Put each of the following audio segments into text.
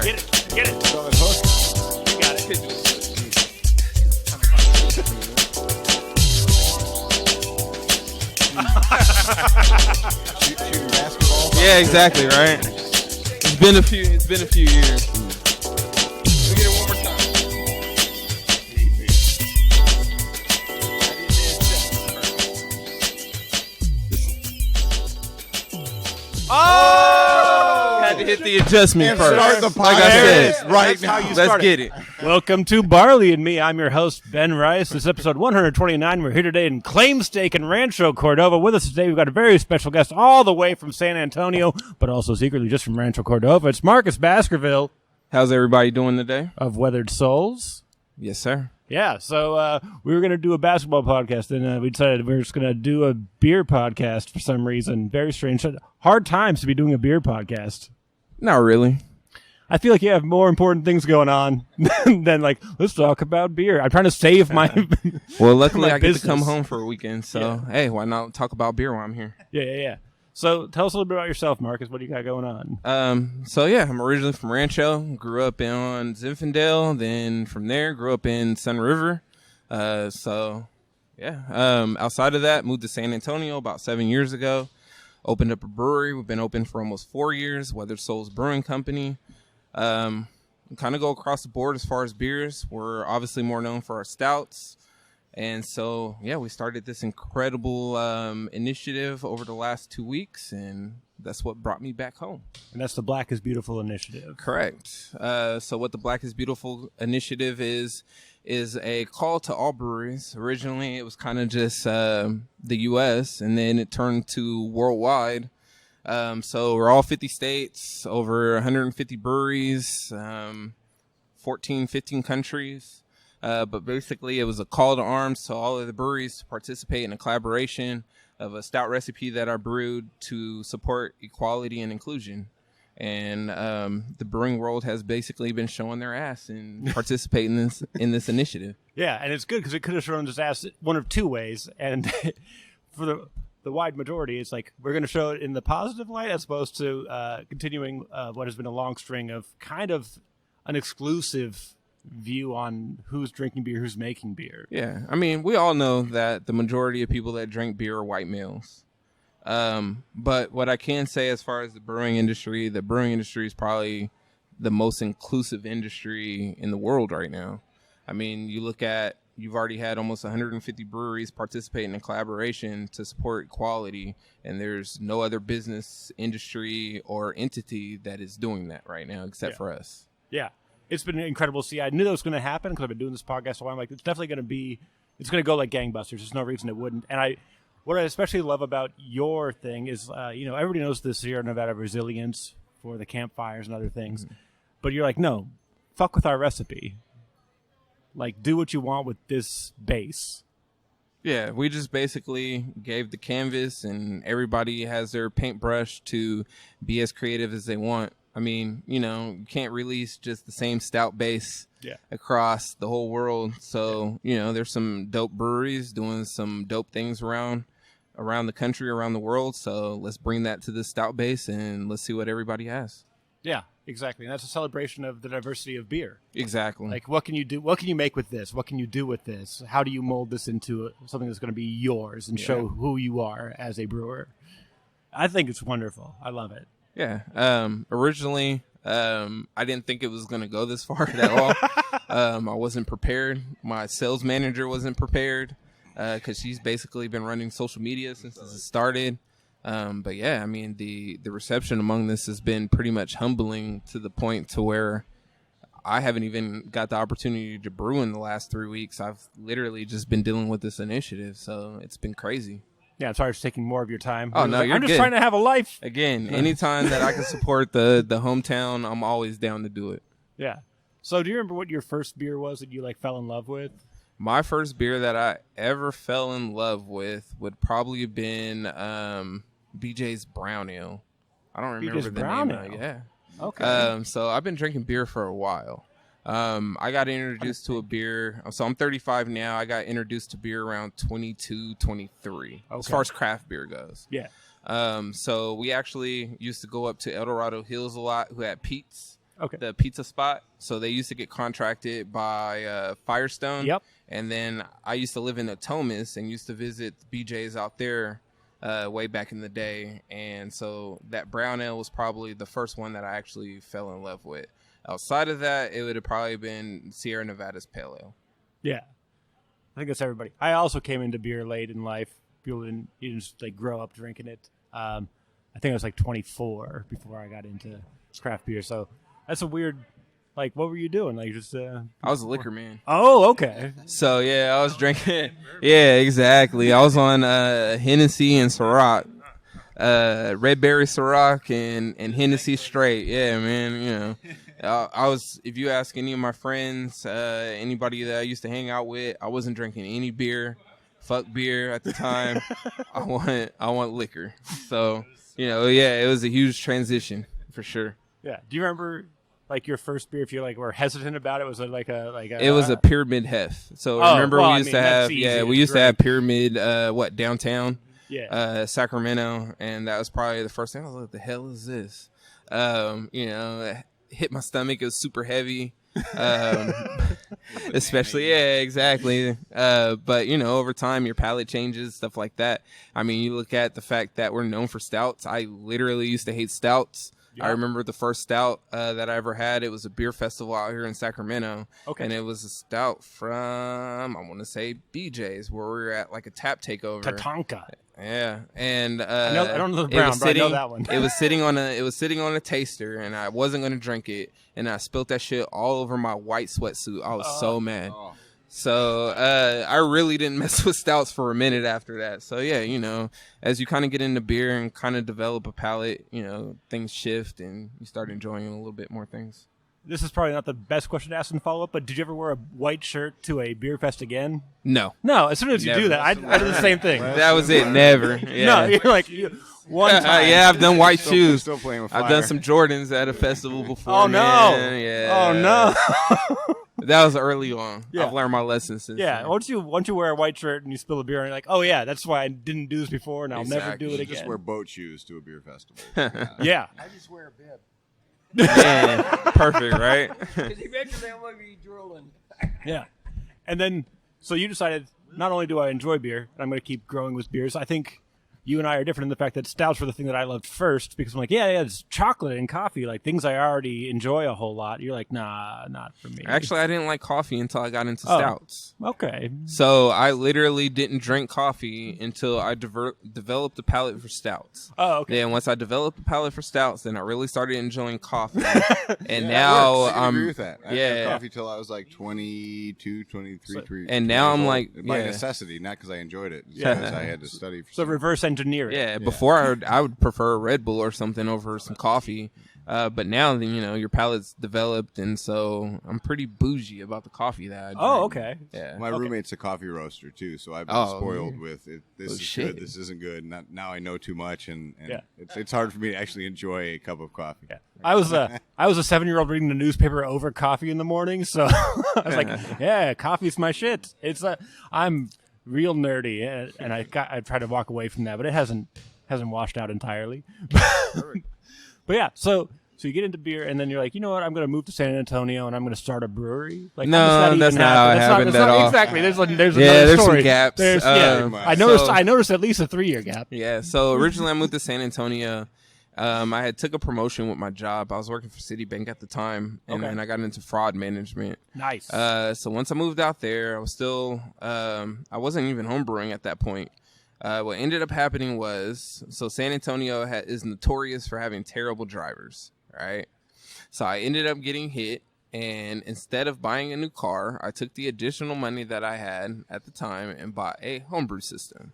right. Get it. So it's hooked. You got it. Shooting basketball. Yeah, exactly, right? It's been a few years. We get it one more time. Oh! Had to hit the adjustment And first. start the Like I said, podcast right That's how now. you let's start get it. it. Welcome to Barley and Me. I'm your host, Ben Rice. This is episode 129. We're here today in Claimstake in Rancho Cordova. With us today, we've got a very special guest all the way from San Antonio, but also secretly just from Rancho Cordova. It's Marcus Baskerville How's everybody doing today? of Weathered Souls. Yes, sir. Yeah, so we were going to do a basketball podcast, and we decided we were just going to do a beer podcast for some reason. Very strange. Hard times to be doing a beer podcast. Not really. I feel like you have more important things going on than like, let's talk about beer. I'm trying to save my Well, luckily my I get business. to come home for a weekend, so hey, why not talk about beer while I'm here? Yeah. So tell us a little bit about yourself, Marcus. What do you got going on? So yeah, I'm originally from Rancho. Grew up on Zinfandel. Then from there, grew up in Sun River. Outside of that, moved to San Antonio about 7 years ago. Opened up a brewery. We've been open for almost 4 years. Weathered Souls Brewing Company. Kind of go across the board as far as beers. We're obviously more known for our stouts. And so, yeah, we started this incredible initiative over the last 2 weeks, and that's what brought me back home. And that's the Black is Beautiful initiative. Correct. So what the Black is Beautiful initiative is a call to all breweries. Originally, it was kind of just the U.S., and then it turned to worldwide. So we're all 50 states, over 150 breweries, 14, 15 countries. But basically, it was a call to arms to all of the breweries to participate in a collaboration of a stout recipe that I brewed to support equality and inclusion. And the brewing world has basically been showing their ass and participating in this initiative. Yeah, and it's good because it could have shown its ass one of two ways. And for the wide majority, it's like we're going to show it in the positive light as opposed to continuing what has been a long string of kind of an exclusive view on who's drinking beer, who's making beer. Yeah, I mean, we all know that the majority of people that drink beer are white males. But what I can say as far as the brewing industry is probably the most inclusive industry in the world right now. I mean, you've already had almost 150 breweries participate in a collaboration to support equality, and there's no other business, industry, or entity that is doing that right now except for us. Yeah. It's been incredible to see. I knew that was going to happen because I've been doing this podcast a while. I'm like, it's definitely going to be, it's going to go like gangbusters. There's no reason it wouldn't. And what I especially love about your thing is, everybody knows this Sierra Nevada resilience for the campfires and other things. Mm-hmm. But you're like, no, fuck with our recipe. Like, do what you want with this base. Yeah, we just basically gave the canvas, and everybody has their paintbrush to be as creative as they want. I mean, you can't release just the same stout base across the whole world. So, there's some dope breweries doing some dope things around the country, around the world. So let's bring that to the stout base and let's see what everybody has. Yeah, exactly. And that's a celebration of the diversity of beer. Exactly. Like, what can you do? What can you make with this? What can you do with this? How do you mold this into something that's going to be yours and show who you are as a brewer? I think it's wonderful. I love it. Yeah. Originally, I didn't think it was going to go this far at all. I wasn't prepared. My sales manager wasn't prepared because she's basically been running social media since it started. But yeah, I mean, the reception among this has been pretty much humbling to the point to where I haven't even got the opportunity to brew in the last 3 weeks. I've literally just been dealing with this initiative. So it's been crazy. Yeah, I'm sorry for taking more of your time. Oh, no, you're I'm just good. trying to have a life. Again, anytime that I can support the hometown, I'm always down to do it. Yeah. So do you remember what your first beer was that you fell in love with? My first beer that I ever fell in love with would probably have been BJ's Brown Ale. I don't remember BJ's the Brown name of Ale? it. Yeah. Okay. So I've been drinking beer for a while. I got introduced to a beer. So I'm 35 now. I got introduced to beer around 22, 23, as far as craft beer goes. Yeah. So we actually used to go up to El Dorado Hills a lot, who had Pete's. Okay. the pizza spot. So they used to get contracted by Firestone. Yep. And then I used to live in Atomas and used to visit BJ's out there way back in the day. And so that brown ale was probably the first one that I actually fell in love with. Outside of that, it would have probably been Sierra Nevada's Pale Ale. Yeah. I think that's everybody. I also came into beer late in life. People didn't just like grow up drinking it. I think I was like 24 before I got into craft beer. So that's a weird, like, what were you doing? Like, just I was a liquor man. Oh, okay. So yeah, I was drinking. Yeah, exactly. I was on Hennessy and Ciroc, Red Berry Ciroc and Hennessy straight. Yeah, man. You know, I was. If you ask any of my friends, anybody that I used to hang out with, I wasn't drinking any beer. Fuck beer at the time. I want liquor. So you know, yeah, it was a huge transition for sure. Yeah. Do you remember like your first beer? If you like were hesitant about it, was it like a It was a Pyramid Hef. So remember we used to have have Pyramid downtown. Yeah. Sacramento, and that was probably the first thing I was like, what the hell is this? You know, it hit my stomach. It was super heavy. Especially, yeah, exactly. But you know, over time your palate changes, stuff like that. I mean, you look at the fact that we're known for stouts. I literally used to hate stouts. Yep. I remember the first stout that I ever had. It was a beer festival out here in Sacramento. Okay. And it was a stout from, I want to say, BJ's, where we were at like a tap takeover. Tatanka. Yeah, and I don't know the brown, but I know that one. It was sitting on a taster, and I wasn't gonna drink it, and I spilt that shit all over my white sweatsuit. I was so mad. Oh. So I really didn't mess with stouts for a minute after that. So yeah, you know, as you kind of get into beer and kind of develop a palate, you know, things shift and you start enjoying a little bit more things. This is probably not the best question to ask in follow-up, but did you ever wear a white shirt to a beer fest again? No. No, as soon as you Never. do that, I did the same thing. That was it. Never. Yeah. No, you're like, one time. Yeah, I've done white shoes. Still playing with fire. I've done some Jordans at a festival before. Oh, no. Man. Yeah. Oh, no. That was early on. Yeah. I've learned my lessons since Yeah, then. once you wear a white shirt and you spill a beer, and you're like, oh, yeah, that's why I didn't do this before, and I'll never do it You again. just wear boat shoes to a beer festival. Yeah. I just wear a bib. Man, perfect, right? Because eventually I'm going to be drooling. Yeah. And then, so you decided, not only do I enjoy beer, and I'm going to keep growing with beers, I think you and I are different in the fact that stouts were the thing that I loved first, because I'm like, yeah, it's chocolate and coffee, like things I already enjoy a whole lot. You're like, nah, not for me. Actually, I didn't like coffee until I got into stouts. Okay. So I literally didn't drink coffee until I developed a palate for stouts. Oh, okay. Then once I developed a palate for stouts, then I really started enjoying coffee. And Yeah, now I can agree with that. I yeah. had coffee till I was like 22, 23. And now I'm like, by yeah. necessity, not because I enjoyed it. It's Yeah. because I had to study. For So reverse engineer it. Yeah, before I would prefer a Red Bull or something over some coffee. But now, you know, your palate's developed, and so I'm pretty bougie about the coffee that I drink. Oh, okay. Yeah. My roommate's a coffee roaster too, so I've been spoiled with it. This is shit. good. This isn't good. Now I know too much, and Yeah. it's hard for me to actually enjoy a cup of coffee. Yeah. I was a 7-year-old reading the newspaper over coffee in the morning, so I was like, yeah, coffee's my shit. I'm real nerdy, and I tried to walk away from that, but it hasn't washed out entirely. But yeah, so you get into beer, and then you're like, you know what? I'm going to move to San Antonio, and I'm going to start a brewery. Like, No, how does that that's even not how happen? it happened at all. Exactly. There's another there's some story. gaps. There's, so- I noticed at least a 3-year gap. Yeah, so originally I moved to San Antonio. I had took a promotion with my job. I was working for Citibank at the time, and then I got into fraud management. Nice. So once I moved out there, I was still I wasn't even homebrewing at that point. What ended up happening was, so San Antonio is notorious for having terrible drivers, right? So I ended up getting hit, and instead of buying a new car, I took the additional money that I had at the time and bought a homebrew system.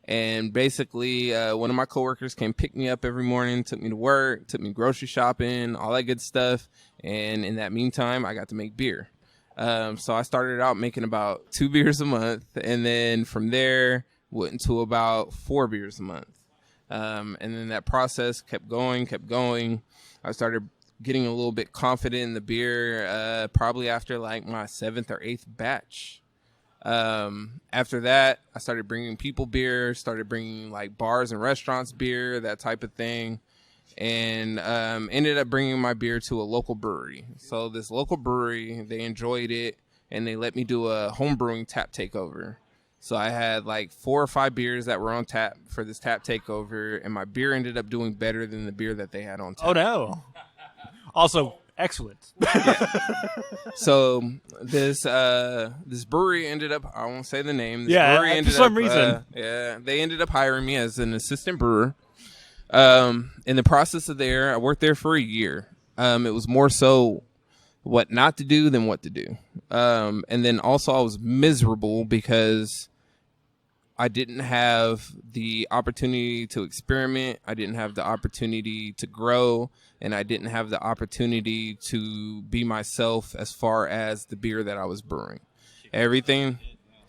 And basically, one of my coworkers came pick me up every morning, took me to work, took me grocery shopping, all that good stuff. And in that meantime, I got to make beer. So I started out making about 2 beers a month, and then from there went into about 4 beers a month. And then that process kept going. I started getting a little bit confident in the beer, probably after like my 7th or 8th batch. After that, I started bringing people beer, started bringing like bars and restaurants beer, that type of thing. and ended up bringing my beer to a local brewery. So this local brewery, they enjoyed it, and they let me do a home brewing tap takeover. So I had like 4 or 5 beers that were on tap for this tap takeover, and my beer ended up doing better than the beer that they had on tap. Oh, no. Also, excellent. So this brewery ended up, I won't say the name. This brewery ended for some reason. They ended up hiring me as an assistant brewer. In the process of there, I worked there for a year. It was more so what not to do than what to do. And then also I was miserable because I didn't have the opportunity to experiment. I didn't have the opportunity to grow, and I didn't have the opportunity to be myself as far as the beer that I was brewing. Everything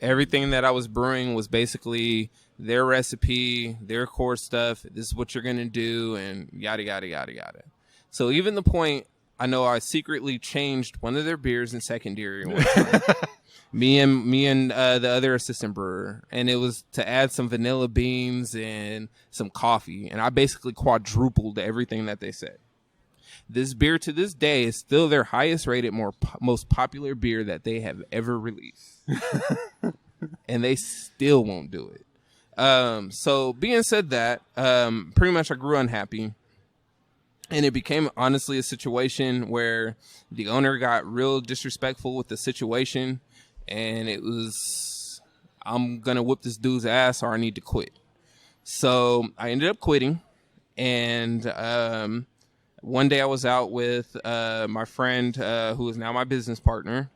that I was brewing was basically their recipe, their core stuff. This is what you're going to do, and yada, yada, yada, yada. So even the point, I know I secretly changed one of their beers in secondary one time. Me and the other assistant brewer, and it was to add some vanilla beans and some coffee, and I basically quadrupled everything that they said. This beer to this day is still their highest rated, most popular beer that they have ever released, and they still won't do it. So being said that, pretty much I grew unhappy. And it became, honestly, a situation where the owner got real disrespectful with the situation. And it was, I'm going to whoop this dude's ass or I need to quit. So I ended up quitting. And one day I was out with my friend who is now my business partner.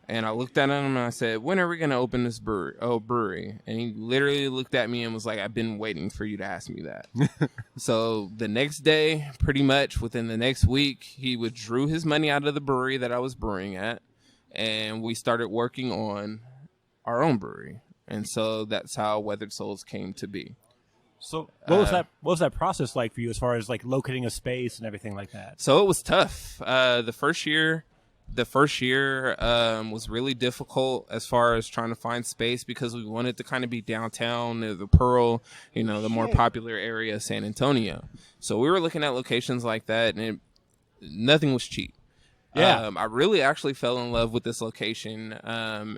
And I looked at him and I said, when are we going to open this brewery? And he literally looked at me and was like, I've been waiting for you to ask me that. So the next day, pretty much within the next week, he withdrew his money out of the brewery that I was brewing at. And we started working on our own brewery. And so that's how Weathered Souls came to be. So what was that process like for you as far as like locating a space and everything like that? So it was tough. The first year was really difficult as far as trying to find space because we wanted to kind of be downtown near the Pearl, the more popular area of San Antonio. So we were looking at locations like that, and nothing was cheap. Yeah. I really actually fell in love with this location.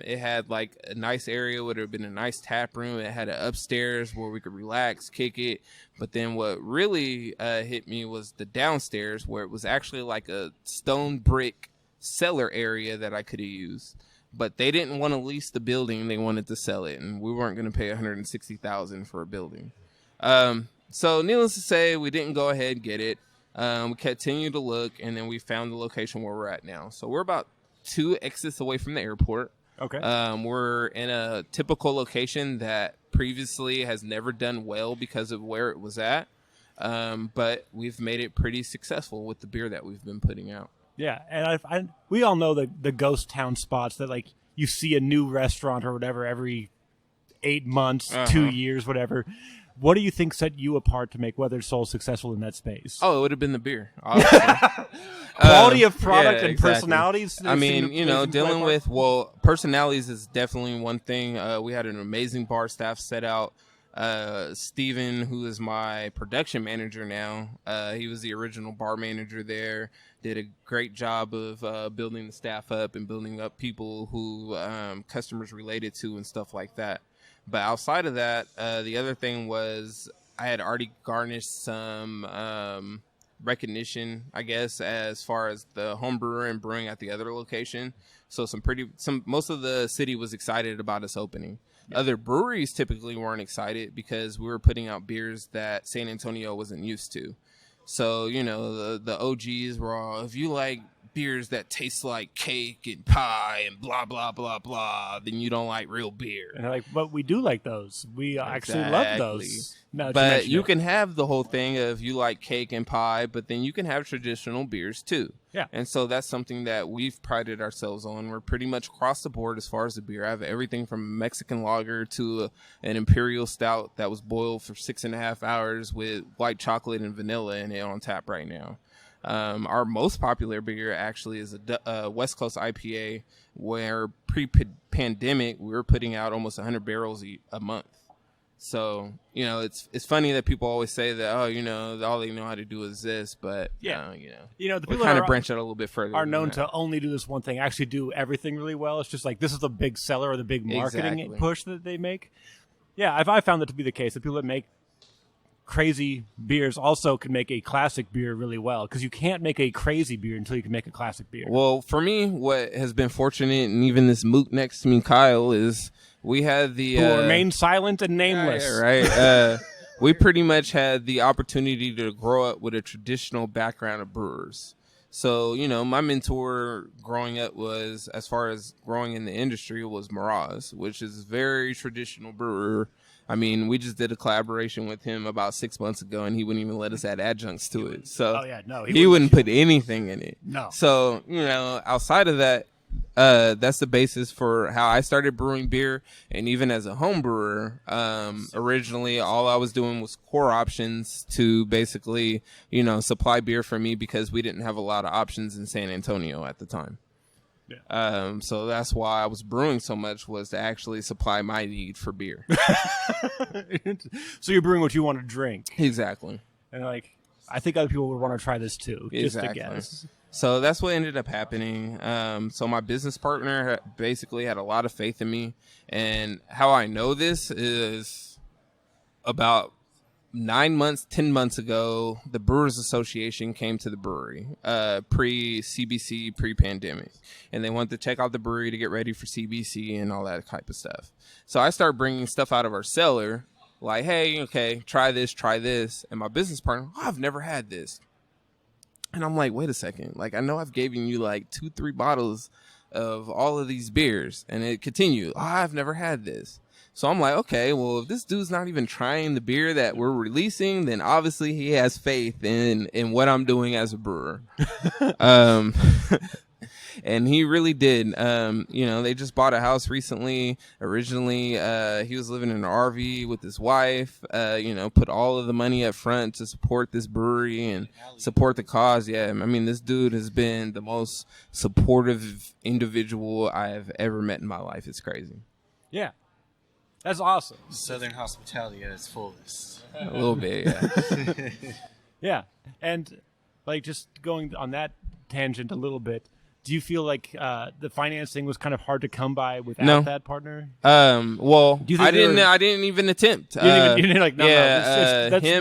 It had like a nice area where there had been a nice tap room. It had an upstairs where we could relax, kick it. But then what really hit me was the downstairs where it was actually like a stone brick cellar area that I could have used, but they didn't want to lease the building. They wanted to sell it, and we weren't going to pay $160,000 for a building. So needless to say, we didn't go ahead and get it. We continued to look, and then we found the location where we're at now. So we're about 2 exits away from the airport. Okay. We're in a typical location that previously has never done well because of where it was at. But we've made it pretty successful with the beer that we've been putting out. Yeah, and we all know the ghost town spots that like you see a new restaurant or whatever every 8 months, 2 years, whatever. What do you think set you apart to make Weathered Souls successful in that space? Oh, it would have been the beer. Obviously. Quality of product and personalities. I mean, dealing with personalities is definitely one thing. We had an amazing bar staff set out. Steven, who is my production manager now, he was the original bar manager there, did a great job of building the staff up and building up people who customers related to and stuff like that. But outside of that, the other thing was I had already garnished some recognition, I guess, as far as the home brewer and brewing at the other location. So most of the city was excited about us opening. Yeah. Other breweries typically weren't excited because we were putting out beers that San Antonio wasn't used to. So, the OGs were all, if you like beers that taste like cake and pie and blah, blah, blah, blah, then you don't like real beer. And they're like, but we do like those. We actually love those. But you can have the whole thing of you like cake and pie, but then you can have traditional beers too. Yeah. And so that's something that we've prided ourselves on. We're pretty much across the board as far as the beer. I have everything from Mexican lager to an Imperial stout that was boiled for 6.5 hours with white chocolate and vanilla in it on tap right now. Our most popular beer actually is a West Coast IPA, where pre-pandemic we were putting out almost 100 barrels a month. So, it's funny that people always say that, all they know how to do is this, but, the we people kind that of branch out a little bit further. are known to only do this one thing, actually do everything really well. It's just like this is the big seller or the big marketing push that they make. Yeah, I found that to be the case. The people that make crazy beers also can make a classic beer really well, because you can't make a crazy beer until you can make a classic beer. Well, for me, what has been fortunate, and even this moot next to me, Kyle, is we had the... Who remain silent and nameless. Right. We pretty much had the opportunity to grow up with a traditional background of brewers. So, my mentor growing up was, as far as growing in the industry, was Miraz, which is a very traditional brewer. I mean, we just did a collaboration with him about 6 months ago, and he wouldn't even let us add adjuncts to it. So he wouldn't put anything in it. No. So, outside of that, that's the basis for how I started brewing beer. And even as a home brewer, originally all I was doing was core options to basically, supply beer for me, because we didn't have a lot of options in San Antonio at the time. Yeah. So that's why I was brewing so much, was to actually supply my need for beer. So you're brewing what you want to drink. Exactly. And I think other people would want to try this too. Exactly. Just to guess. So that's what ended up happening. So my business partner basically had a lot of faith in me. And how I know this is about 10 months ago, the Brewers Association came to the brewery, pre-CBC, pre-pandemic. And they wanted to check out the brewery to get ready for CBC and all that type of stuff. So I started bringing stuff out of our cellar, like, hey, okay, try this. And my business partner, I've never had this. And I'm like, wait a second. Like, I know I've given you like 2-3 bottles of all of these beers. And it continued. I've never had this. So I'm like, okay, well, if this dude's not even trying the beer that we're releasing, then obviously he has faith in what I'm doing as a brewer. And he really did. They just bought a house recently. Originally, he was living in an RV with his wife, put all of the money up front to support this brewery and support the cause. Yeah, I mean, this dude has been the most supportive individual I have ever met in my life. It's crazy. Yeah. That's awesome. Southern hospitality at its fullest. A little bit, yeah. Yeah. And just going on that tangent a little bit, do you feel like the financing was kind of hard to come by without that partner? Well, I didn't even attempt. You didn't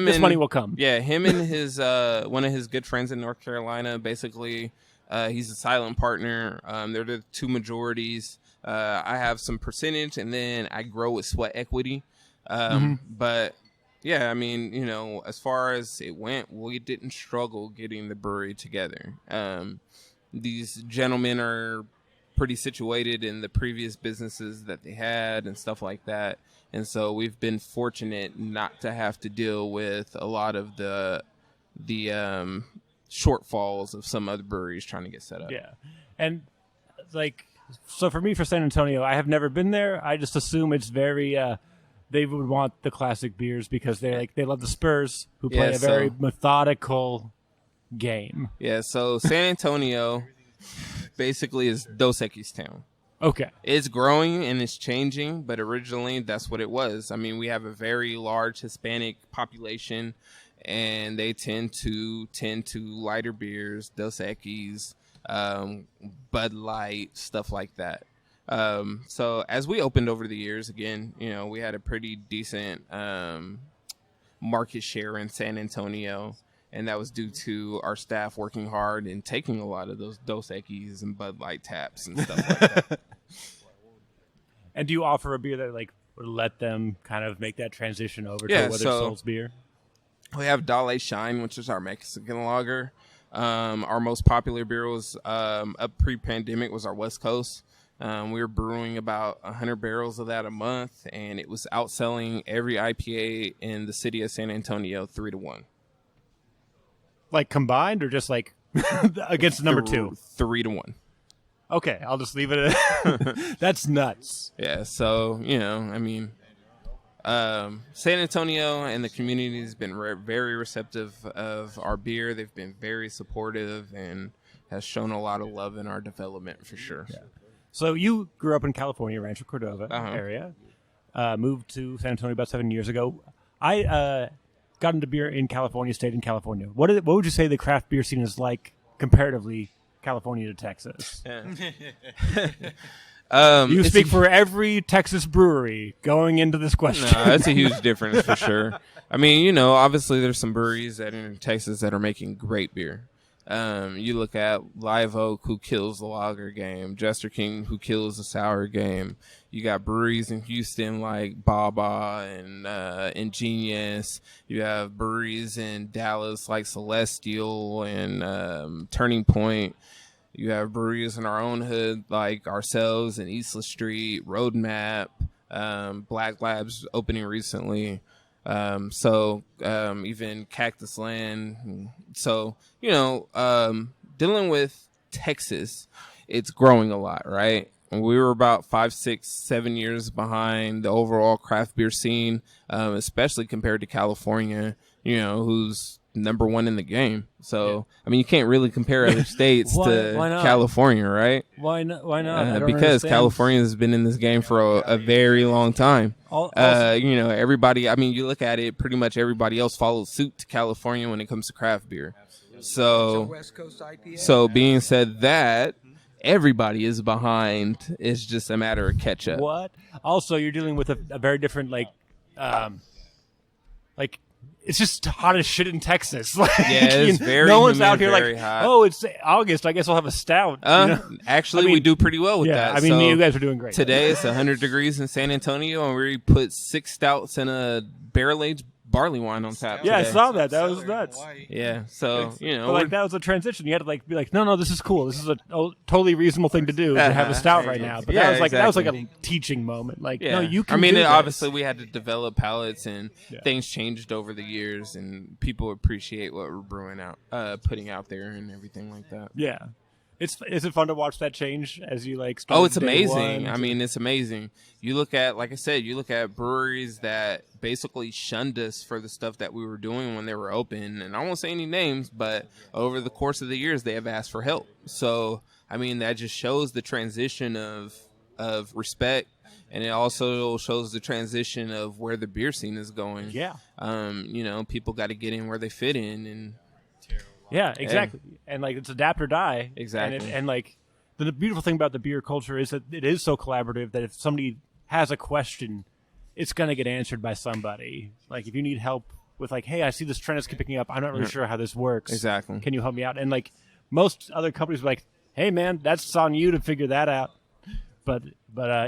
this money will come. Yeah, him and his one of his good friends in North Carolina. Basically, he's a silent partner. They're the two majorities. I have some percentage, and then I grow with sweat equity. But yeah, I mean, as far as it went, we didn't struggle getting the brewery together. These gentlemen are pretty situated in the previous businesses that they had and stuff like that. And so we've been fortunate not to have to deal with a lot of the shortfalls of some other breweries trying to get set up. Yeah. And so for me, for San Antonio, I have never been there. I just assume it's very, they would want the classic beers because they love the Spurs, who play a very methodical game. Yeah, so San Antonio basically is Dos Equis town. Okay. It's growing and it's changing, but originally that's what it was. I mean, we have a very large Hispanic population, and they tend to lighter beers, Dos Equis, Bud Light, stuff like that. So as we opened over the years, again, we had a pretty decent market share in San Antonio. And that was due to our staff working hard and taking a lot of those Dos Equis and Bud Light taps and stuff like that. And do you offer a beer that would let them kind of make that transition over to Weathered Souls beer? We have Dale Shine, which is our Mexican lager. Our most popular beer was up pre-pandemic was our West Coast. We were brewing about 100 barrels of that a month, and it was outselling every IPA in the city of San Antonio 3-1. Combined or just against number 2? 3-1. Okay, I'll just leave it at that's nuts. Yeah, so, I mean, San Antonio and the community has been very receptive of our beer. They've been very supportive and has shown a lot of love in our development for sure. Yeah. So you grew up in California, Rancho Cordova area. moved to San Antonio about 7 years ago. I got into beer in California, stayed in California. What would you say the craft beer scene is like comparatively California to Texas? You speak for every Texas brewery going into this question. No, that's a huge difference for sure. I mean, obviously there's some breweries that are in Texas that are making great beer. You look at Live Oak, who kills the lager game, Jester King, who kills the sour game. You got breweries in Houston like Baba and Ingenious. You have breweries in Dallas like Celestial and Turning Point. You have breweries in our own hood like ourselves and Eastla Street, Roadmap, Black Labs opening recently. Even Cactus Land. So, dealing with Texas, it's growing a lot, right? We were about 5, 6, 7 years behind the overall craft beer scene, especially compared to California, who's number one in the game. So, I mean, you can't really compare other states to California, right? Why not? Why not? Because California has been in this game for a very long time. Everybody, I mean, you look at it, pretty much everybody else follows suit to California when it comes to craft beer. So, West Coast IPA. so being said that, everybody is behind. It's just a matter of catch up. What? Also, you're dealing with a very different, it's just hot as shit in Texas. It's very no one's humid, out here very like, hot. oh, it's August. I guess I'll have a stout. Actually, we do pretty well with that. I mean, So you guys are doing great. today it's 100 degrees in San Antonio, and we put 6 stouts and a barrel-aged barley wine on tap. Yeah, I today. saw that. That was nuts. Yeah, so But that was a transition. You had to be like, no, this is cool. This is a totally reasonable thing to do to have a stout right now. But that was like a teaching moment. No, you can. I mean, do this. obviously we had to develop palates, and things changed over the years, and people appreciate what we're brewing out, putting out there, and everything like that. Yeah. Is it fun to watch that change as you start Oh, it's day amazing. one? I mean, it's amazing. You look at, like I said, breweries that basically shunned us for the stuff that we were doing when they were open. And I won't say any names, but over the course of the years, they have asked for help. So, I mean, that just shows the transition of respect. And it also shows the transition of where the beer scene is going. Yeah. People got to get in where they fit in, and yeah, exactly. And it's adapt or die. Exactly. And the beautiful thing about the beer culture is that it is so collaborative that if somebody has a question, it's going to get answered by somebody. Like if you need help with hey, I see this trend is picking up. I'm not really sure how this works. Exactly. Can you help me out? And most other companies are like, hey man, that's on you to figure that out. But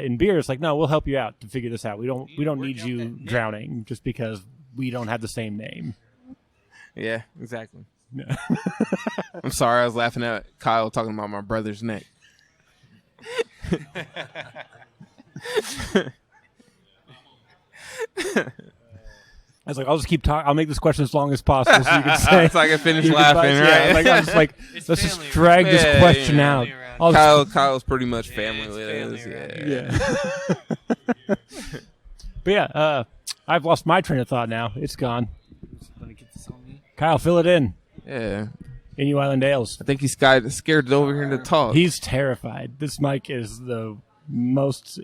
in beer, it's no, we'll help you out to figure this out. We don't need you drowning just because we don't have the same name. Yeah, exactly. I'm sorry, I was laughing at Kyle talking about my brother's neck. I was I'll just keep talking. I'll make this question as long as possible so you can say. So I can finish laughing, right? I'm just let's just drag this question out. Kyle's pretty much family with us. Yeah. But yeah, I've lost my train of thought now. It's gone. Kyle, fill it in. Yeah. Innu Island Ales. I think he's scared over here to talk. He's terrified. This mic is the most.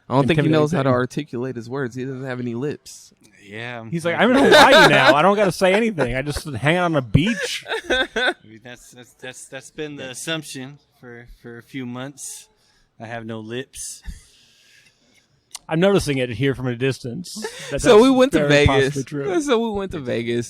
I don't think he knows how to articulate his words. He doesn't have any lips. Yeah. He's I'm in Hawaii now. I don't got to say anything. I just hang out on a beach. I mean, that's been the assumption for a few months. I have no lips. I'm noticing it here from a distance. So we went to Vegas.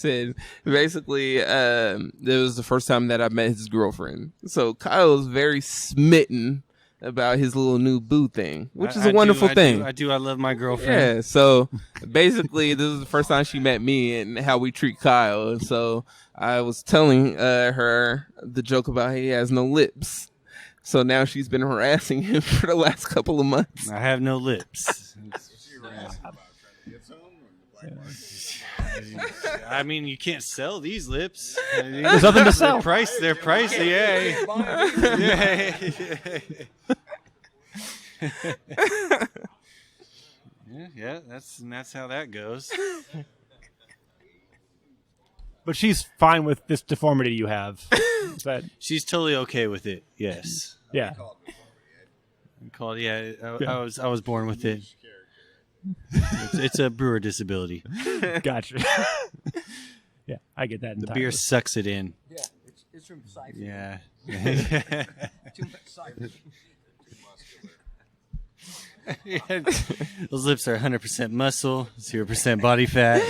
And basically, it was the first time that I met his girlfriend. So Kyle was very smitten about his little new boo thing, which is a wonderful thing. I love my girlfriend. Yeah. So basically, this is the first time she met me and how we treat Kyle. And so I was telling her the joke about he has no lips. So now she's been harassing him for the last couple of months. I have no lips. I mean, you can't sell these lips. There's nothing to sell. They're pricey. Yeah, that's how that goes. But she's fine with this deformity you have. She's totally okay with it. Yes. Yeah. I was born with it. It's a brewer disability. Gotcha. Yeah, I get that. The beer sucks it in. Yeah, it's from cider. Yeah. Too much cider. Those lips are 100% muscle, 0% body fat.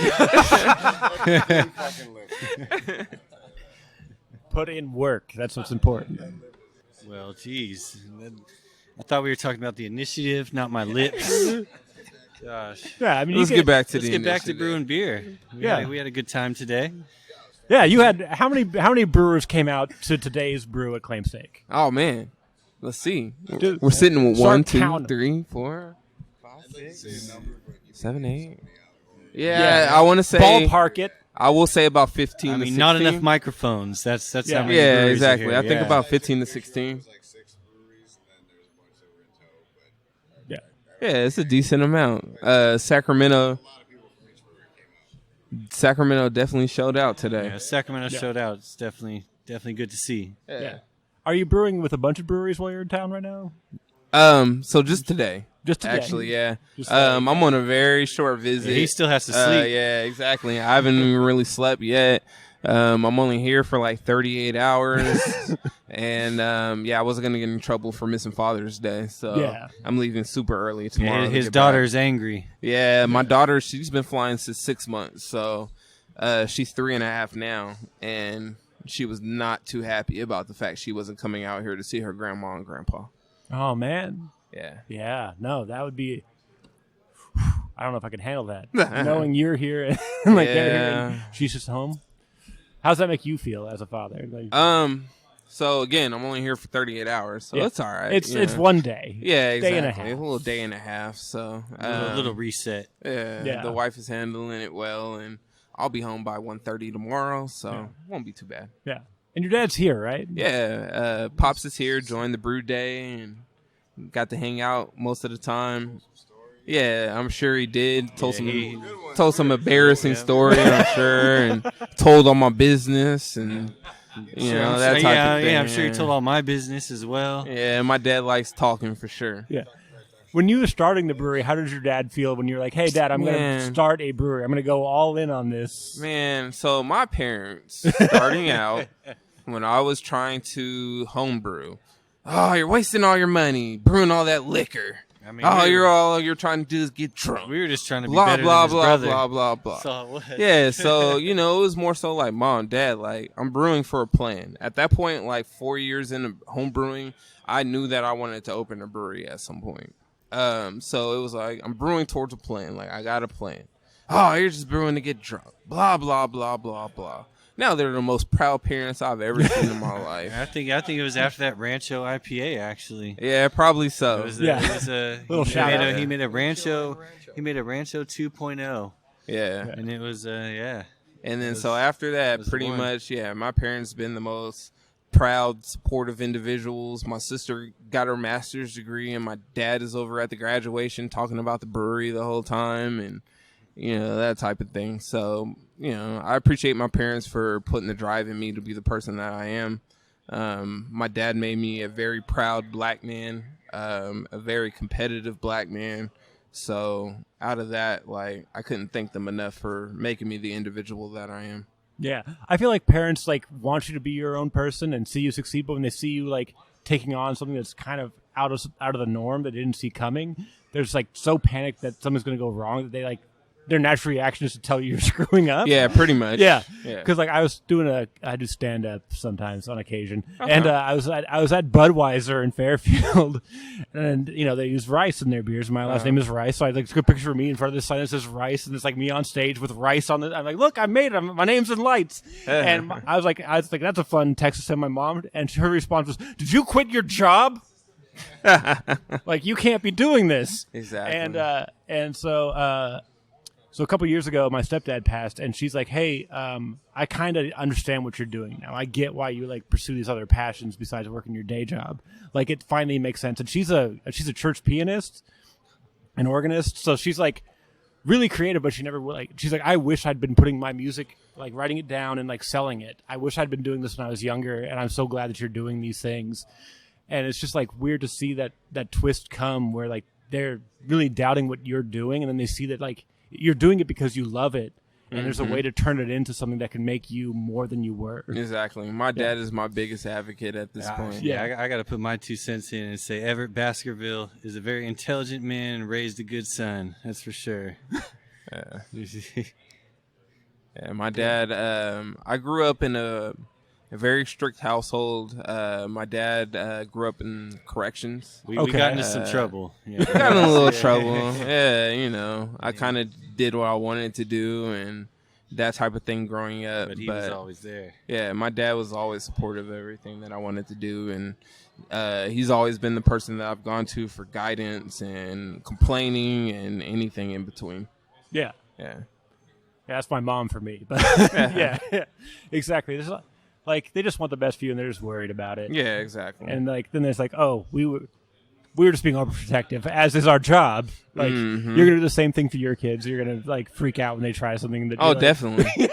Put in work. That's what's important. Well, geez. I thought we were talking about the initiative, not my lips. Gosh. Yeah, I mean, Let's get back to Let's the get back to initiative. brewing beer. We had a good time today. Yeah, you had how many brewers came out to today's brew at Claimstake? Oh man, let's see. Dude, We're sitting with start 1, 2, counting. 3, 4, 5, 6, 7, 8. Yeah, Yeah. I want to say Ballpark it. I will say about 15. I to mean, 16. not enough microphones. That's Yeah. how many Yeah, breweries are exactly. here. I think Yeah. about 15 to 16. There's like 6 breweries, and then there's a bunch that were in tow. But Yeah. Yeah, it's a decent amount. Sacramento definitely showed out today. Yeah, Sacramento showed out. It's definitely good to see. Yeah. Are you brewing with a bunch of breweries while you're in town right now? So just today. Just today. Actually, yeah. Just today. I'm on a very short visit. He still has to sleep. Yeah, exactly. I haven't even really slept yet. I'm only here for like 38 hours. And I wasn't going to get in trouble for missing Father's Day. So Yeah. I'm leaving super early tomorrow. to His get daughter's angry. back. Yeah, my daughter, she's been flying since 6 months. So she's 3.5 now. And she was not too happy about the fact she wasn't coming out here to see her grandma and grandpa. Oh man. Yeah. Yeah. No, that would be. I don't know if I could handle that. Knowing you're here and like they're here and she's just home. How does that make you feel as a father? Like, So again, I'm only here for 38 hours, so Yeah. it's all right. it's one day. Yeah, exactly. Day and a half. A little day and a half. So A little reset. yeah, the wife is handling it well, and I'll be home by 1:30 tomorrow, so it won't be too bad. Yeah. And your dad's here, right? Yeah, Pops is here, joined the brew day, and got to hang out most of the time. Yeah, I'm sure he did. Told some embarrassing story, I'm sure, and told all my business and that type of thing. Yeah, I'm sure he told all my business as well. Yeah, my dad likes talking for sure. Yeah. When you were starting the brewery, how did your dad feel when you were like, "Hey, Dad, I'm going to start a brewery. I'm going to go all in on this"? Man, so my parents, starting out, when I was trying to homebrew, oh, you're wasting all your money brewing all that liquor. I mean, you're trying to do is get drunk. We were just trying to be Blah better blah than his blah brother. blah blah blah. That's all it was. Yeah, so it was more so like Mom, Dad, like I'm brewing for a plan. At that point, like 4 years into home brewing, I knew that I wanted to open a brewery at some point. So it was like I'm brewing towards a plan. Like I got a plan. Oh, you're just brewing to get drunk. Blah blah blah blah blah. Now they're the most proud parents I've ever seen in my life. I think it was after that Rancho IPA actually. Yeah, probably so. It was Little shout out. He made a Rancho 2.0. Yeah. And it was And then so after that, was the pretty one. much, my parents been the most proud, supportive individuals. My sister got her master's degree, and my dad is over at the graduation talking about the brewery the whole time, and that type of thing. So I appreciate my parents for putting the drive in me to be the person that I am. My dad made me a very proud black man, a very competitive black man. So out of that, like, I couldn't thank them enough for making me the individual that I am. Yeah. I feel like parents like want you to be your own person and see you succeed, but when they see you like taking on something that's kind of out of the norm that they didn't see coming, they're just like so panicked that something's going to go wrong that they like their natural reaction is to tell you you're screwing up. Yeah, pretty much. Yeah, Yeah. because like I do stand up sometimes on occasion, and I was at Budweiser in Fairfield, and they use rice in their beers. My last name is Rice, so I like took a picture of me in front of this sign that says Rice, and it's like me on stage with rice on it. I'm like, look, I made it. My name's in lights, and I was like, that's a fun text to send my mom, and her response was, "Did you quit your job? Like you can't be doing this." Exactly. And so a couple years ago, my stepdad passed, and she's like, "Hey, I kind of understand what you're doing now. I get why you like pursue these other passions besides working your day job. Like, it finally makes sense." And she's a church pianist, an organist, so she's like really creative, but she never like. She's like, "I wish I'd been putting my music, like writing it down and like selling it. I wish I'd been doing this when I was younger, and I'm so glad that you're doing these things." And it's just like weird to see that twist come where like they're really doubting what you're doing, and then they see that like you're doing it because you love it, and there's a way to turn it into something that can make you more than you were. Exactly. My dad is my biggest advocate at this point. Yeah, I got to put my 2 cents in and say Everett Baskerville is a very intelligent man and raised a good son. That's for sure. Yeah, my dad, I grew up in a very strict household. My dad grew up in corrections. We got into some trouble. Yeah. We got in a little trouble. Yeah, I kind of did what I wanted to do and that type of thing growing up. But he was always there. Yeah, my dad was always supportive of everything that I wanted to do. And he's always been the person that I've gone to for guidance and complaining and anything in between. Yeah. Yeah. Yeah, that's my mom for me. But yeah, exactly. There's like they just want the best for you, and they're just worried about it. Yeah, exactly. And like then there's like, oh, we were just being overprotective, as is our job. Like you're gonna do the same thing for your kids. You're gonna like freak out when they try something that. Oh, definitely.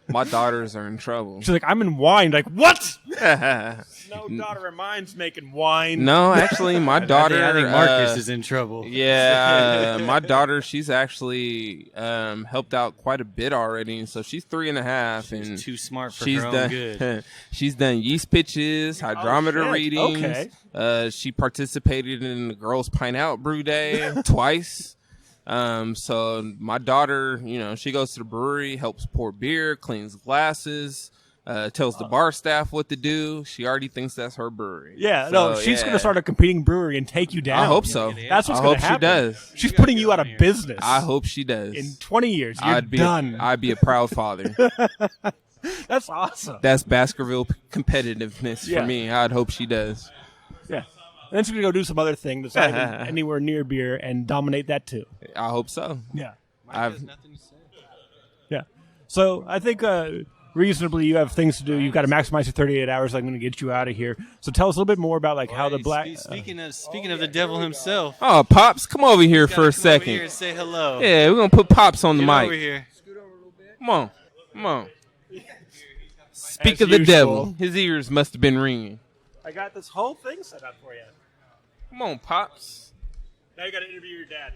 My daughters are in trouble. She's like, I'm in wine. Like, what? No daughter of mine's making wine. No, actually, my daughter. I think Marcus is in trouble. Yeah, my daughter. She's actually helped out quite a bit already. So she's 3.5, and too smart for she's her done. own good. She's done yeast pitches, hydrometer readings. Okay. She participated in the Girls Pint Out Brew Day twice. So my daughter, she goes to the brewery, helps pour beer, cleans glasses, tells the bar staff what to do. She already thinks that's her brewery. Yeah, so, she's going to start a competing brewery and take you down. I hope so. That's what's going to happen. She does. She's putting you out of business. I hope she does. In 20 years, you're done. I'd be a proud father. That's awesome. That's Baskerville competitiveness for me. I'd hope she does. Yeah. And then she's going to go do some other thing that's not even anywhere near beer and dominate that too. I hope so. Yeah. Has nothing to say. Yeah. So I think reasonably you have things to do. You've got to maximize your 38 hours. I'm going to get you out of here. So tell us a little bit more about like how the black. Speaking of the devil himself. Oh, Pops, come over here for a second. Over here and say hello. Yeah, we're going to put Pops on the mic. Over here. Come on. Speak of the devil. His ears must have been ringing. I got this whole thing set up for you. Come on, Pops. Now you got to interview your dad.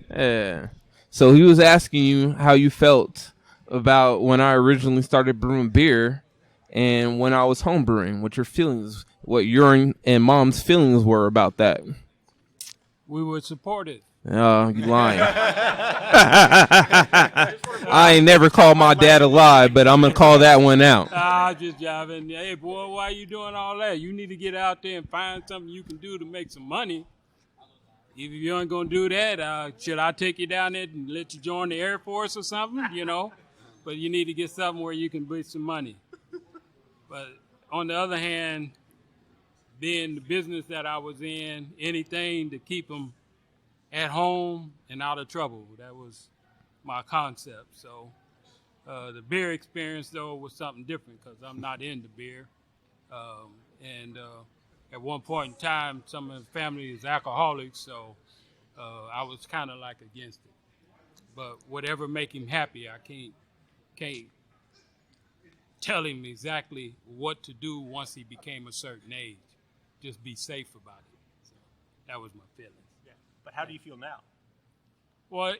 Yeah. So he was asking you how you felt about when I originally started brewing beer and when I was home brewing, what your feelings, what your and Mom's feelings were about that. We were supportive. Oh, you lying. I ain't never called my dad a lie, but I'm going to call that one out. Just jiving. Hey, boy, why you doing all that? You need to get out there and find something you can do to make some money. If you ain't going to do that, should I take you down there and let you join the Air Force or something, But you need to get something where you can make some money. But on the other hand, being the business that I was in, anything to keep them at home and out of trouble. That was my concept. So the beer experience, though, was something different because I'm not into beer. And at one point in time, some of the family is alcoholics, so I was kind of like against it. But whatever make him happy, I can't tell him exactly what to do once he became a certain age. Just be safe about it. So that was my feeling. But how do you feel now? Well,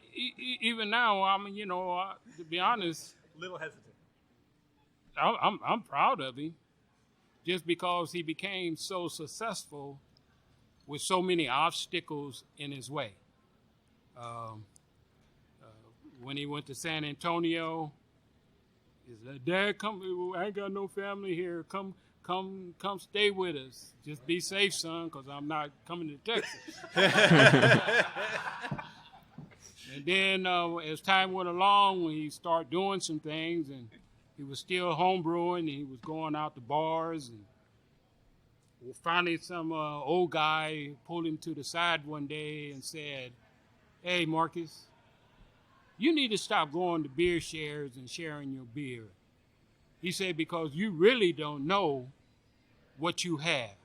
even now, I mean, to be honest, A little hesitant. I'm proud of him, just because he became so successful with so many obstacles in his way. When he went to San Antonio, he said, "Dad, come! I ain't got no family here. Come stay with us. Just be safe, son, because I'm not coming to Texas." And then as time went along, when he started doing some things, and he was still home brewing, and he was going out to bars, and finally some old guy pulled him to the side one day and said, "Hey, Marcus, you need to stop going to beer shares and sharing your beer." He said, "Because you really don't know what you have.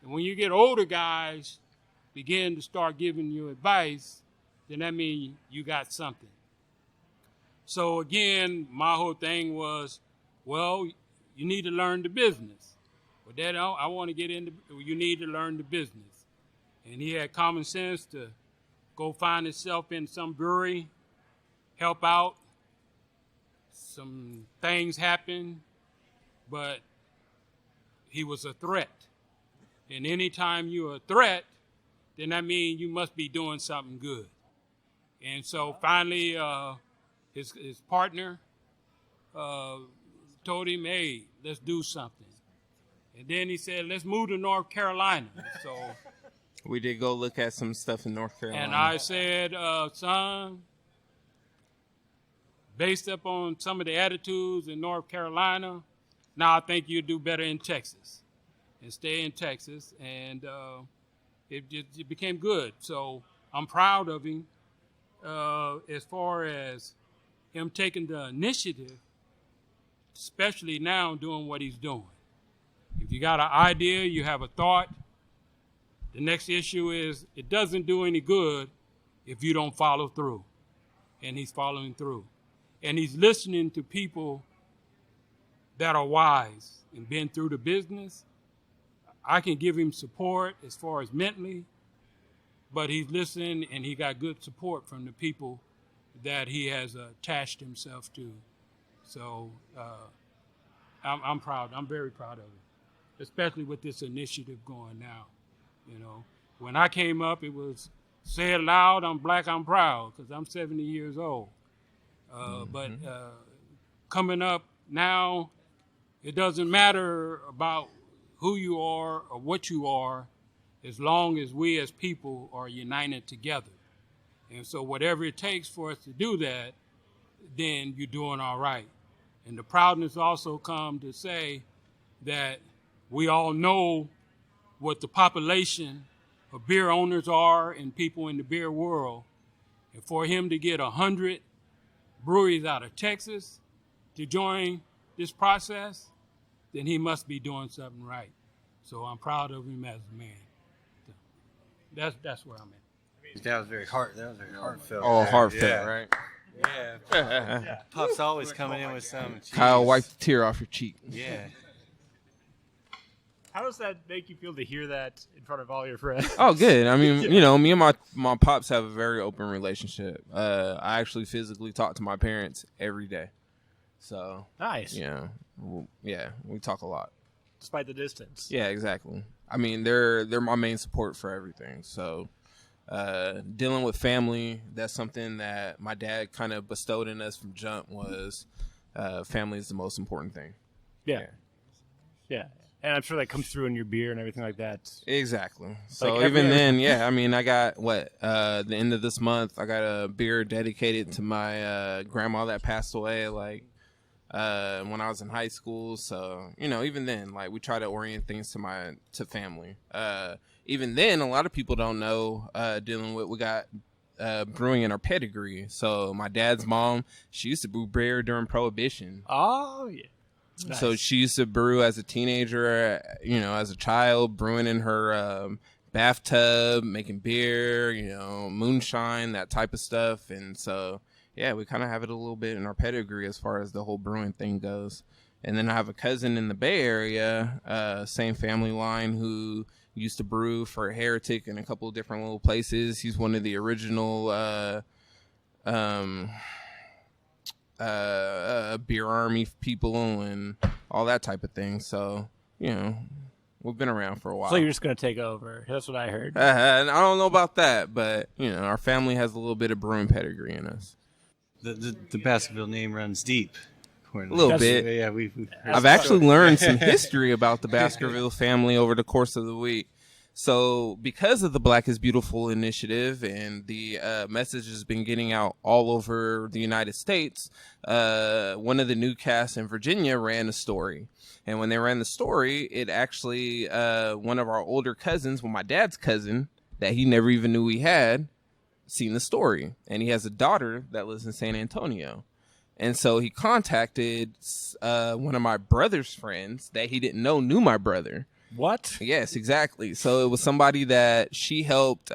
And when you get older guys begin to start giving you advice, then that means you got something." So again, my whole thing was, well, you need to learn the business. But Dad, I want to get into, you need to learn the business. And he had common sense to go find himself in some brewery, help out. Some things happened, but he was a threat. And anytime you're a threat, then that means you must be doing something good. And so finally, his partner told him, hey, let's do something. And then he said, let's move to North Carolina. So We did go look at some stuff in North Carolina. and I said, son, based upon some of the attitudes in North Carolina, now I think you'll do better in Texas and stay in Texas. And it became good. So I'm proud of him as far as him taking the initiative, especially now doing what he's doing. If you got an idea, you have a thought, the next issue is it doesn't do any good if you don't follow through. And he's following through. And he's listening to people that are wise and been through the business. I can give him support as far as mentally, but he's listening and he got good support from the people that he has attached himself to. So I'm proud. I'm very proud of him, especially with this initiative going now. You know, when I came up, it was say it loud, I'm black, I'm proud, because I'm 70 years old. But coming up now, it doesn't matter about who you are or what you are, as long as we as people are united together. And so whatever it takes for us to do that, then you're doing all right. And the proudness also comes to say that we all know what the population of beer owners are and people in the beer world. And for him to get 100 breweries out of Texas to join this process, then he must be doing something right. So I'm proud of him as a man. So that's where I'm at. That was very heartfelt. Oh, heartfelt, Yeah. right? Yeah. Pop's always coming in with some. Kyle, Jeez. wipe the tear off your cheek. Yeah. How does that make you feel to hear that in front of all your friends? Oh, good. I mean, you know, me and my pops have a very open relationship. I actually physically talk to my parents every day. So, Nice. yeah, we talk a lot. Despite the distance. Yeah, exactly. I mean, they're my main support for everything. So, dealing with family, that's something that my dad kind of bestowed in us from jump was family is the most important thing. Yeah. And I'm sure that comes through in your beer and everything like that. Exactly. So Like even then, yeah, I mean, I got the end of this month, I got a beer dedicated to my grandma that passed away, like when I was in high school. So, you know, even then, like we try to orient things to family. Even then, a lot of people don't know dealing with, we got brewing in our pedigree. So my dad's mom, she used to brew beer during Prohibition. Oh, yeah. Nice. So she used to brew as a teenager, you know, as a child, brewing in her bathtub, making beer, you know, moonshine, that type of stuff. And so, yeah, we kind of have it a little bit in our pedigree as far as the whole brewing thing goes. And then I have a cousin in the Bay Area, same family line, who used to brew for Heretic in a couple of different little places. He's one of the original beer army people and all that type of thing. So, you know, we've been around for a while. So you're just going to take over. That's what I heard. And I don't know about that, but, you know, our family has a little bit of brewing pedigree in us. The Baskerville name runs deep. A little bit. Yeah, we've heard I've actually learned some history about the Baskerville family over the course of the week. So because of the Black is Beautiful initiative and the message has been getting out all over the United States, one of the newscasts in Virginia ran a story. And when they ran the story, it actually, one of our older cousins, well, my dad's cousin, that he never even knew he had, seen the story. And he has a daughter that lives in San Antonio. And so he contacted one of my brother's friends that he didn't know knew my brother. What? Yes, exactly. So it was somebody that she helped,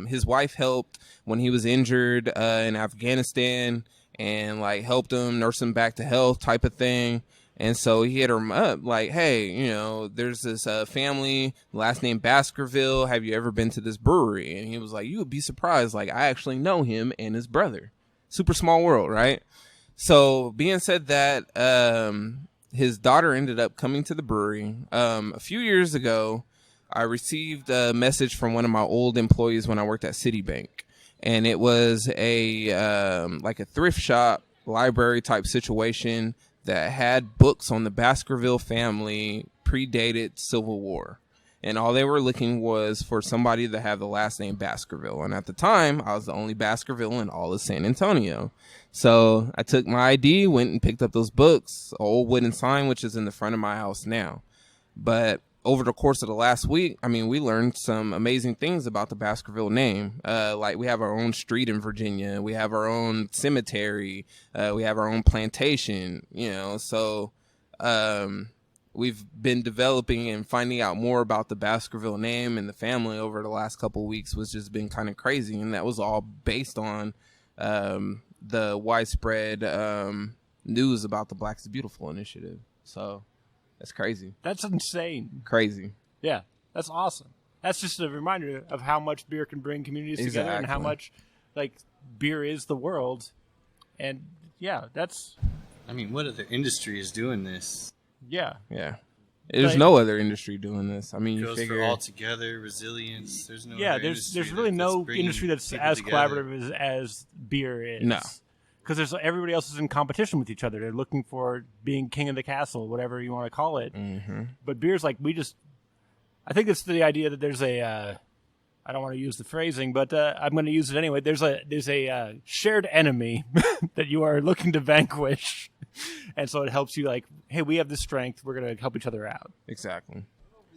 his wife helped when he was injured in Afghanistan and like helped him, nurse him back to health type of thing. And so he hit him up like, hey, there's this family, last name Baskerville. Have you ever been to this brewery? And he was like, you would be surprised. Like, I actually know him and his brother. Super small world, right? So being said that, his daughter ended up coming to the brewery. A few years ago, I received a message from one of my old employees when I worked at Citibank. And it was like a thrift shop, library type situation that had books on the Baskerville family predated Civil War. And all they were looking was for somebody to have the last name Baskerville. And at the time, I was the only Baskerville in all of San Antonio. So I took my ID, went and picked up those books, an old wooden sign, which is in the front of my house now. But over the course of the last week, we learned some amazing things about the Baskerville name. Like we have our own street in Virginia. We have our own cemetery. We have our own plantation, so we've been developing and finding out more about the Baskerville name and the family over the last couple of weeks, was just been kind of crazy. And that was all based on the widespread news about the Black is Beautiful initiative. So that's crazy. That's insane. Crazy. Yeah, that's awesome. That's just a reminder of how much beer can bring communities together and how much, beer is the world. And, yeah, that's... what other industry is doing this? Yeah. Yeah. There's no other industry doing this. You goes figure... for all together, resilience. There's no other there's industry really no bringing industry that's people as together. collaborative as beer is. No. Because everybody else is in competition with each other. They're looking for being king of the castle, whatever you want to call it. Mm-hmm. But beer's I think it's the idea that there's I don't want to use the phrasing, but I'm going to use it anyway. There's a shared enemy that you are looking to vanquish. And so it helps you hey, we have this strength. We're going to help each other out. Exactly.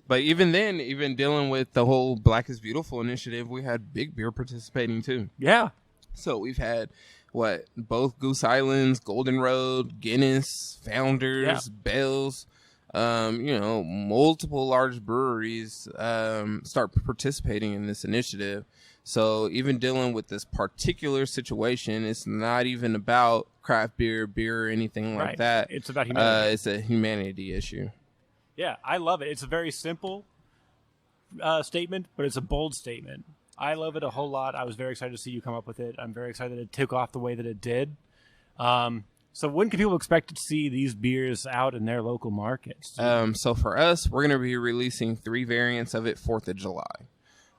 But even then, even dealing with the whole Black is Beautiful initiative, we had Big Beer participating too. Yeah. So we've had both Goose Islands, Golden Road, Guinness, Founders, Bell's, multiple large breweries start participating in this initiative. So even dealing with this particular situation, it's not even about craft beer, or anything like that. It's about humanity. It's a humanity issue. Yeah, I love it. It's a very simple statement, but it's a bold statement. I love it a whole lot. I was very excited to see you come up with it. I'm very excited that it took off the way that it did. So when can people expect to see these beers out in their local markets? So for us, we're going to be releasing 3 variants of it 4th of July.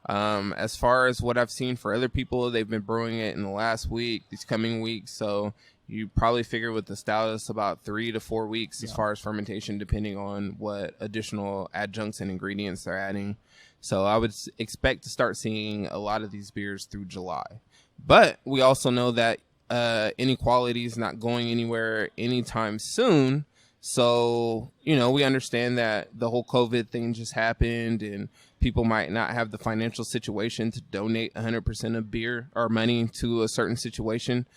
As far as what I've seen for other people, they've been brewing it in the last week, these coming weeks. So you probably figure with the stout, it's about 3 to 4 weeks as far as fermentation, depending on what additional adjuncts and ingredients they're adding. So I would expect to start seeing a lot of these beers through July. But we also know that inequality is not going anywhere anytime soon. So, we understand that the whole COVID thing just happened and people might not have the financial situation to donate 100% of beer or money to a certain situation.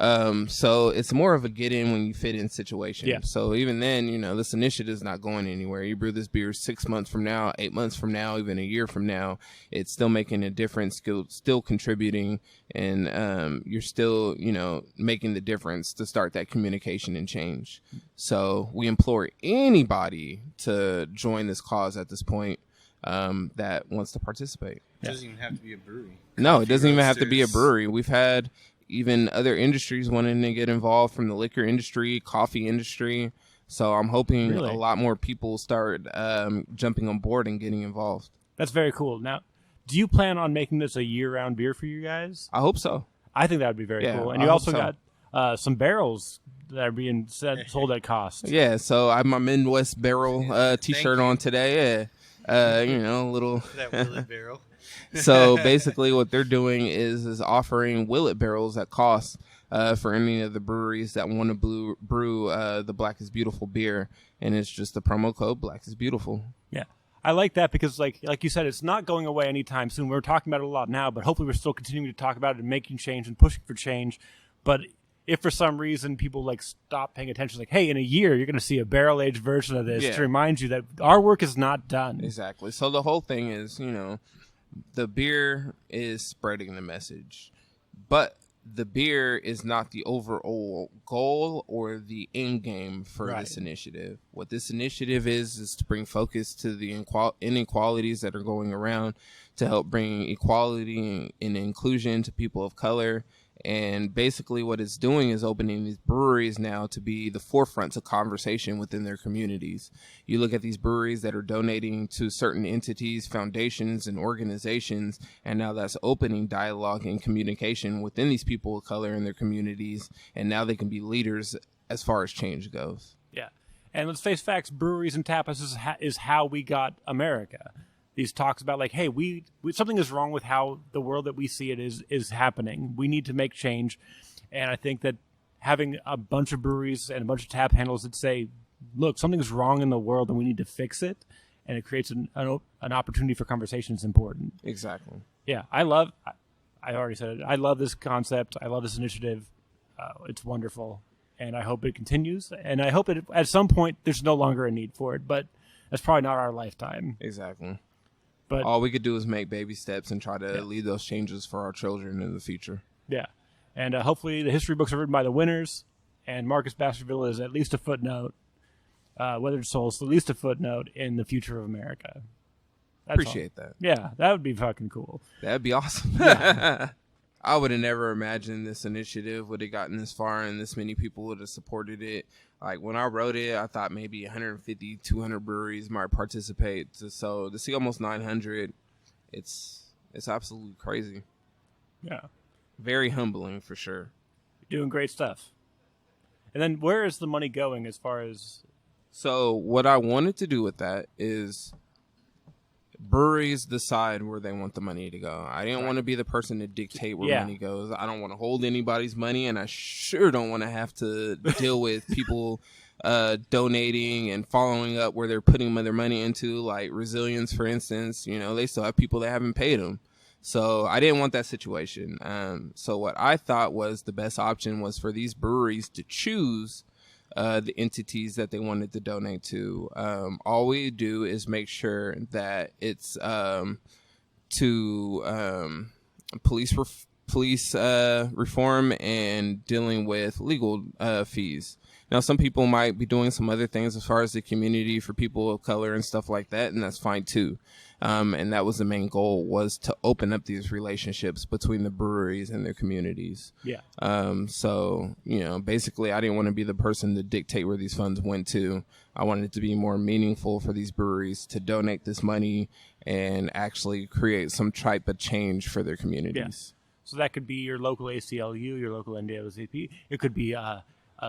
So it's more of a get in when you fit in situation. Yeah. So even then, this initiative is not going anywhere. You brew this beer 6 months from now, 8 months from now, even a year from now, it's still making a difference, still contributing, and you're still, making the difference to start that communication and change. So we implore anybody to join this cause at this point that wants to participate. It doesn't even have to be a brewery. No, it doesn't even have to be a roasters. brewery. We've had even other industries wanting to get involved, from the liquor industry, coffee industry. So I'm hoping Really? a lot more people start jumping on board and getting involved. That's very cool. Now, do you plan on making this a year-round beer for you guys? I hope so. I think that would be very Yeah, cool. And I you hope also so. got some barrels that are being sold at cost. Yeah, so I have my Midwest Barrel T-shirt you. on today. Little. That Willet barrel. So basically what they're doing is offering Willet barrels at cost for any of the breweries that want to brew the Black is Beautiful beer. And it's just the promo code Black is Beautiful. Yeah. I like that because, like you said, it's not going away anytime soon. We're talking about it a lot now, but hopefully we're still continuing to talk about it and making change and pushing for change. But if for some reason people stop paying attention, hey, in a year you're going to see a barrel-aged version of this to remind you that our work is not done. Exactly. So the whole thing is, the beer is spreading the message. But the beer is not the overall goal or the end game for Right. this initiative. What this initiative is to bring focus to the inequalities that are going around, to help bring equality and inclusion to people of color. And basically what it's doing is opening these breweries now to be the forefront of conversation within their communities. You look at these breweries that are donating to certain entities, foundations, and organizations, and now that's opening dialogue and communication within these people of color in their communities, and now they can be leaders as far as change goes. Yeah. And let's face facts, breweries and tapas is how we got America. These talks about like, hey, we something is wrong with how the world that we see it is happening. We need to make change. And I think that having a bunch of breweries and a bunch of tap handles that say, look, something's wrong in the world and we need to fix it, and it creates an opportunity for conversation is important. Exactly. Yeah, I already said it. I love this concept. I love this initiative. It's wonderful. And I hope it continues. And I hope that at some point there's no longer a need for it. But that's probably not our lifetime. Exactly. But all we could do is make baby steps and try to lead those changes for our children in the future. Yeah. And hopefully the history books are written by the winners, and Marcus Baskerville is at least a footnote. Weathered Souls, at least a footnote in the future of America. Appreciate that. Yeah, that would be fucking cool. That'd be awesome. I would have never imagined this initiative would have gotten this far and this many people would have supported it. Like when I wrote it, I thought maybe 150, 200 breweries might participate. So to see almost 900, it's absolutely crazy. Yeah. Very humbling for sure. You're doing great stuff. And then where is the money going as far as... So what I wanted to do with that is breweries decide where they want the money to go. I didn't want to be the person to dictate where money goes. I don't want to hold anybody's money, and I sure don't want to have to deal with people donating and following up where they're putting their money into, like Resilience, for instance. You know, they still have people that haven't paid them. So I didn't want that situation. So what I thought was the best option was for these breweries to choose the entities that they wanted to donate to. All we do is make sure that it's to police reform and dealing with legal fees. Now, some people might be doing some other things as far as the community for people of color and stuff like that, and that's fine too. And that was the main goal, was to open up these relationships between the breweries and their communities. Yeah. So, you know, basically I didn't want to be the person to dictate where these funds went to. I wanted it to be more meaningful for these breweries to donate this money and actually create some type of change for their communities. Yeah. So that could be your local ACLU, your local NAACP. It could be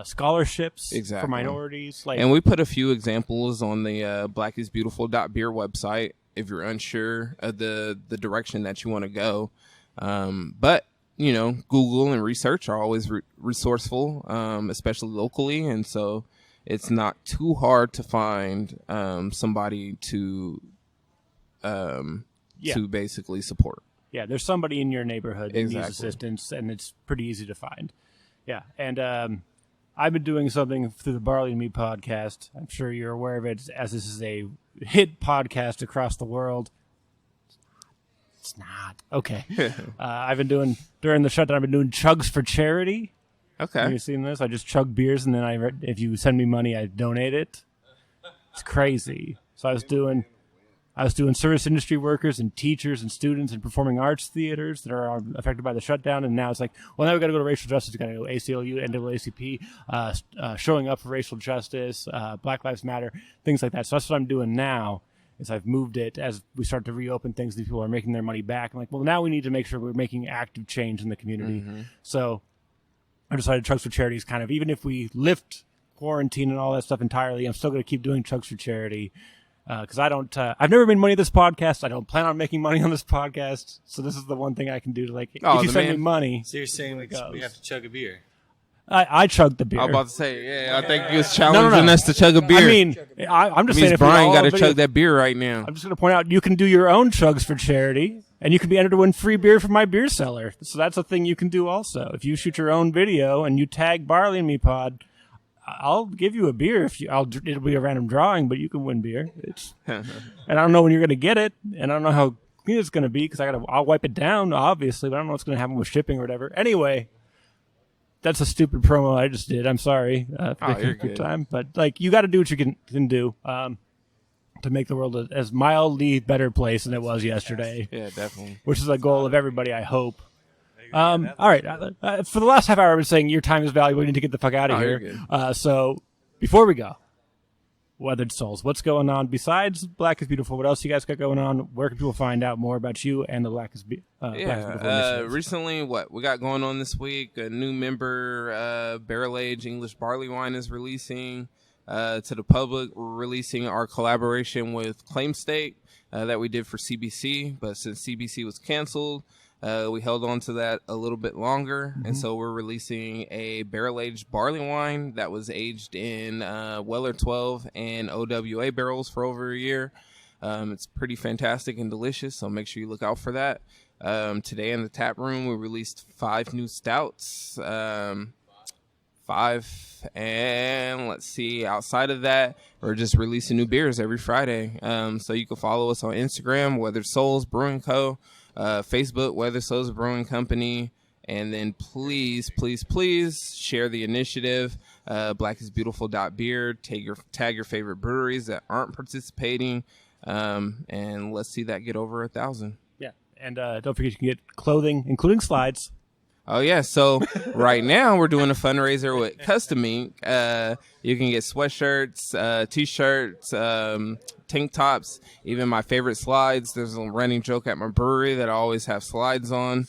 scholarships for minorities. And we put a few examples on the blackisbeautiful.beer website if you're unsure of the direction that you want to go. But, you know, Google and research are always resourceful, especially locally. And so it's not too hard to find somebody to basically support. Yeah, there's somebody in your neighborhood that needs Exactly. assistance, and it's pretty easy to find. Yeah, and I've been doing something through the Barley and Me podcast. I'm sure you're aware of it, as this is a hit podcast across the world. It's not. Okay. I've been doing, during the shutdown, I've been doing chugs for charity. Okay. Have you seen this? I just chug beers, and then if you send me money, I donate it. It's crazy. So I was doing service industry workers and teachers and students and performing arts theaters that are affected by the shutdown. And now it's like, well, now we got to go to racial justice. We got to go ACLU, NAACP, showing up for racial justice, Black Lives Matter, things like that. So that's what I'm doing now. Is I've moved it as we start to reopen things. These people are making their money back. I'm like, well, now we need to make sure we're making active change in the community. Mm-hmm. So I decided Chugs for Charity is kind of, even if we lift quarantine and all that stuff entirely, I'm still going to keep doing Chugs for Charity. Because I've never made money this podcast. I don't plan on making money on this podcast. So this is the one thing I can do to, like, if you send me money. So you're saying we have to chug a beer? I chugged the beer. I was about to say, I think he was challenging us to chug a beer. I mean, I'm just saying, if Brian got to chug that beer right now. I'm just going to point out, you can do your own chugs for charity, and you can be entered to win free beer from my beer cellar. So that's a thing you can do also. If you shoot your own video and you tag Barley and Me Pod, I'll give you a beer. It'll be a random drawing, but you can win beer. And I don't know when you're going to get it, and I don't know how clean it's going to be because I'll wipe it down, obviously, but I don't know what's going to happen with shipping or whatever. Anyway, that's a stupid promo I just did. I'm sorry for taking you're your good. time, but like you got to do what you can do to make the world as mildly better place than it was yesterday. Yeah, definitely. Which is a goal of everybody, I hope. All right, for the last half hour, I've been saying your time is valuable. You need to get the fuck out of you're here. good. So before we go, Weathered Souls, what's going on besides Black is Beautiful? What else you guys got going on? Where can people find out more about you and the Black is Beautiful initiative? Recently, what we got going on this week? A new member, barrel aged English barley wine is releasing to the public. We're releasing our collaboration with Claimstake that we did for CBC, but since CBC was canceled, we held on to that a little bit longer, and so we're releasing a barrel-aged barley wine that was aged in Weller 12 and OWA barrels for over a year. It's pretty fantastic and delicious, so make sure you look out for that. Today in the tap room, we released 5 new stouts. 5, and let's see, outside of that, we're just releasing new beers every Friday. So you can follow us on Instagram, Weathered Souls Brewing Co., Facebook, Weathered Souls Brewing Company, and then please share the initiative, blackisbeautiful.beer. Tag your favorite breweries that aren't participating, and let's see that get over 1,000. Yeah, and don't forget you can get clothing, including slides. Oh, yeah. So right now we're doing a fundraiser with Custom Ink. You can get sweatshirts, T-shirts, tank tops, even my favorite slides. There's a running joke at my brewery that I always have slides on.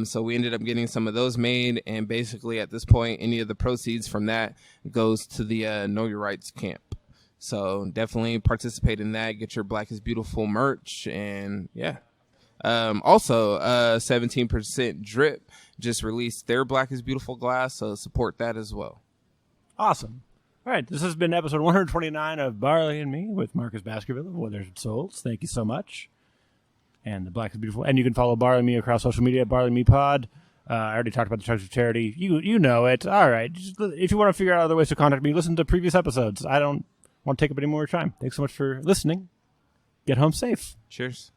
So we ended up getting some of those made. And basically at this point, any of the proceeds from that goes to the Know Your Rights camp. So definitely participate in that. Get your Black is Beautiful merch. And yeah. Also, 17% Drip just released their Black is Beautiful glass, so support that as well. Awesome. All right, this has been episode 129 of Barley and Me with Marcus Baskerville of Weathered Souls. Thank you so much. And the Black is Beautiful. And you can follow Barley and Me across social media at Barley and Me Pod. I already talked about the Church of Charity. You know it. All right. Just, if you want to figure out other ways to contact me, listen to previous episodes. I don't want to take up any more time. Thanks so much for listening. Get home safe. Cheers.